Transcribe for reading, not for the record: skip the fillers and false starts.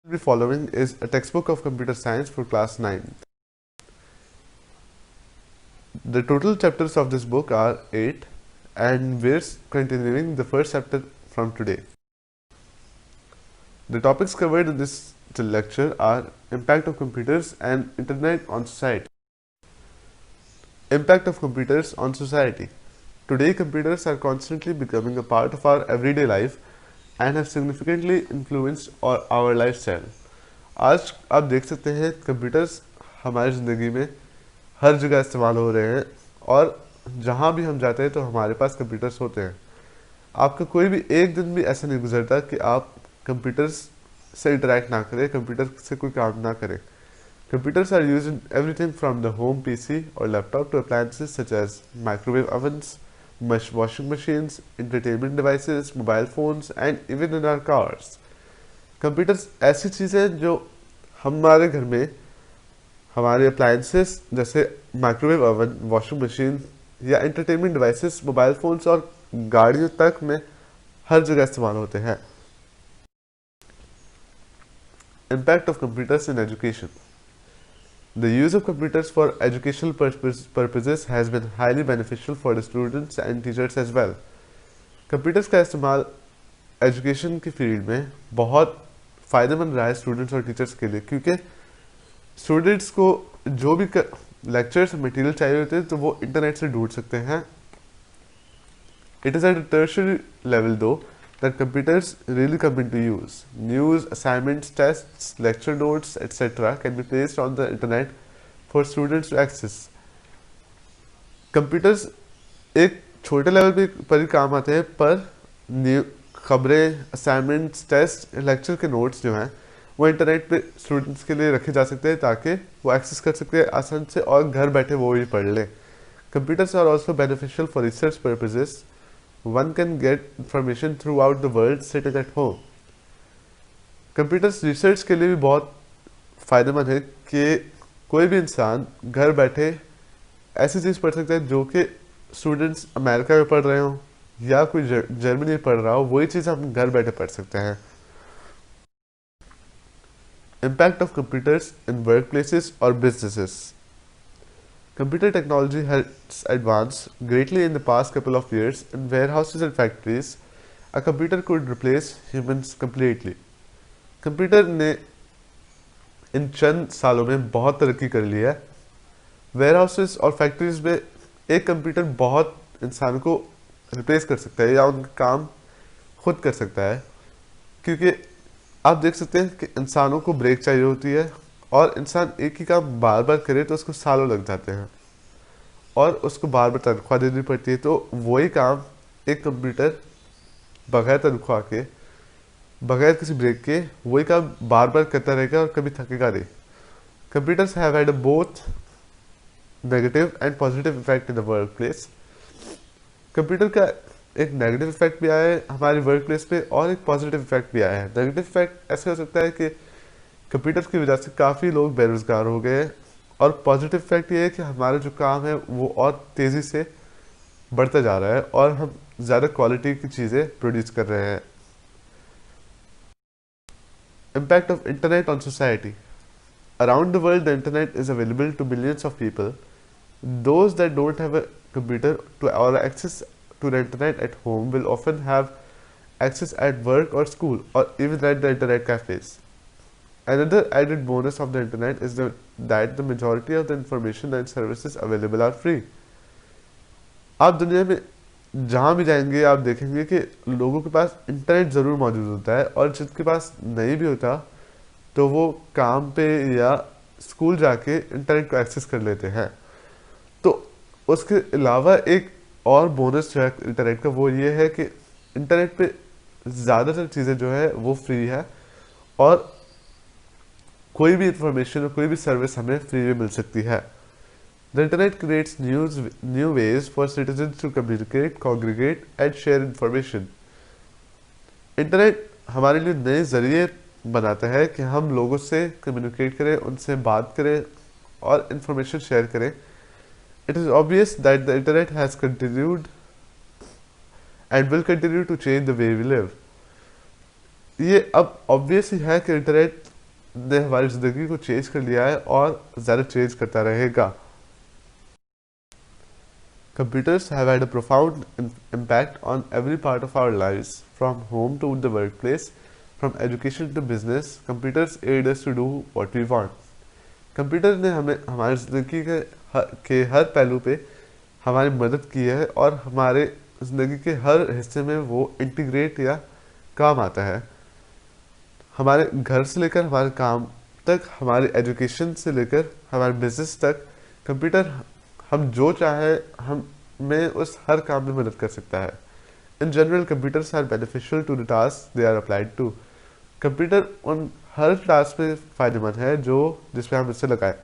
The following is a textbook of computer science for class 9. The total chapters of this book are 8 and we're continuing the first chapter from today. The topics covered in this lecture are impact of computers and internet on society. Impact of computers on society. Today computers are constantly becoming a part of our everyday life and have significantly influenced our lifestyle. आज आप देख सकते हैं computers हमारी ज़िंदगी में हर जगह इस्तेमाल हो रहे हैं और जहाँ भी हम जाते हैं तो हमारे पास कंप्यूटर्स होते हैं। आपका कोई भी एक दिन भी ऐसा नहीं गुजरता कि आप कंप्यूटर्स से इंटरेक्ट ना करें, कंप्यूटर से कोई काम ना करें। Computers are used in everything from the home PC or laptop to appliances such as microwave ovens, washing machines, entertainment devices, mobile phones and even in our cars. Computers ऐसी चीज़ें हैं जो हमारे घर में हमारे अप्लायंसेस जैसे माइक्रोवेव ओवन, वॉशिंग मशीन या एंटरटेनमेंट डिवाइसेस, मोबाइल फ़ोन्स और गाड़ियों तक में हर जगह इस्तेमाल होते हैं। Impact of computers in education. The use of computers for educational purposes has been highly beneficial for the students and teachers as well. Computers का इस्तेमाल एजुकेशन की फील्ड में बहुत फ़ायदेमंद रहा है स्टूडेंट्स और टीचर्स के लिए, क्योंकि स्टूडेंट्स को जो भी लेक्चर्स मटेरियल चाहिए होते हैं तो वो इंटरनेट से ढूंढ सकते हैं। It is at a tertiary level दो that computers really come into use. News, assignments, tests, lecture notes, etc. can be placed on the internet for students to access. Computers एक छोटे लेवल पर ही काम आते हैं, पर खबरें, असाइनमेंट्स, टेस्ट, लेक्चर के नोट्स जो हैं वो इंटरनेट पे स्टूडेंट्स के लिए रखे जा सकते हैं ताकि वो एक्सेस कर सकते हैं आसान से और घर बैठे वो भी पढ़ लें। Computers are also beneficial for research purposes. One can get information throughout the world sitting at home. Computers research के लिए भी बहुत फ़ायदेमंद है कि कोई भी इंसान घर बैठे ऐसी चीज़ पढ़ सकता है जो कि स्टूडेंट्स अमेरिका में पढ़ रहे हों या कोई जर्मनी में पढ़ रहा हो, वही चीज़ हम घर बैठे पढ़ सकते हैं। Impact of computers in work places और businesses. Computer technology has advanced greatly in the past couple of years. In warehouses and factories, a computer could replace humans completely. Computer ने इन चंद सालों में बहुत तरक्की कर ली है। वेयर हाउसेस और factories में एक कंप्यूटर बहुत इंसान को रिप्लेस कर सकता है या उनका काम खुद कर सकता है, क्योंकि आप देख सकते हैं कि इंसानों को ब्रेक चाहिए होती है और इंसान एक ही काम बार बार करे तो उसको सालों लग जाते हैं और उसको बार बार तनख्वाह देनी पड़ती है। तो वही काम एक कंप्यूटर बगैर तनख्वाह के, बगैर किसी ब्रेक के वही काम बार बार करता रहेगा और कभी थकेगा नहीं। Computers have had both negative and positive effect in the work place. Computer का एक नेगेटिव इफेक्ट भी आया है हमारे वर्क प्लेस पे और एक पॉजिटिव इफेक्ट भी आया है। नेगेटिव इफेक्ट ऐसे हो सकता है कि कंप्यूटर्स की वजह से काफ़ी लोग बेरोजगार हो गए और पॉजिटिव इफेक्ट ये है कि हमारा जो काम है वो और तेज़ी से बढ़ता जा रहा है और हम ज़्यादा क्वालिटी की चीज़ें प्रोड्यूस कर रहे हैं. Impact of internet on society. Around the world the internet is available to millions of people. Those that don't have a computer to or access to the internet at home will often have access at work or school or even at the internet cafes. Another added bonus of the internet is that the majority of the information and services available are free. आप दुनिया में जहाँ भी जाएंगे आप देखेंगे कि लोगों के पास इंटरनेट ज़रूर मौजूद होता है और जिनके पास नहीं भी होता तो वो काम पे या स्कूल जाके इंटरनेट को एक्सेस कर लेते हैं. तो उसके अलावा एक और बोनस जो है इंटरनेट का वो ये है कि इंटरनेट पे ज़्यादातर चीज़ें जो है वो फ्री है और कोई भी इंफॉर्मेशन और कोई भी सर्विस हमें फ्री में मिल सकती है. The internet creates new ways for citizens to communicate, congregate and share information. Internet हमारे लिए नए ज़रिए बनाता है कि हम लोगों से कम्युनिकेट करें, उनसे बात करें और इंफॉर्मेशन शेयर करें. It is obvious that the internet has continued and will continue to change the way we live. ये अब ऑब्वियस ही है कि इंटरनेट ने हमारी ज़िंदगी को चेंज कर लिया है और ज़्यादा चेंज करता रहेगा। Computers have had a profound impact on every part of our lives, from home to the workplace, from education to business. Computers aid us to do what we want. Computer ने हमें हमारी ज़िंदगी के हर पहलू पे हमारी मदद की है और हमारे ज़िंदगी के हर हिस्से में वो इंटीग्रेट या काम आता है। हमारे घर से लेकर हमारे काम तक, हमारे एजुकेशन से लेकर हमारे बिजनेस तक, कंप्यूटर हम जो चाहे हमें उस हर काम में मदद कर सकता है। In general computers are beneficial to the task they are applied to. Computer उन हर टास्क में फ़ायदेमंद है जो जिसमें हम इससे लगाएं।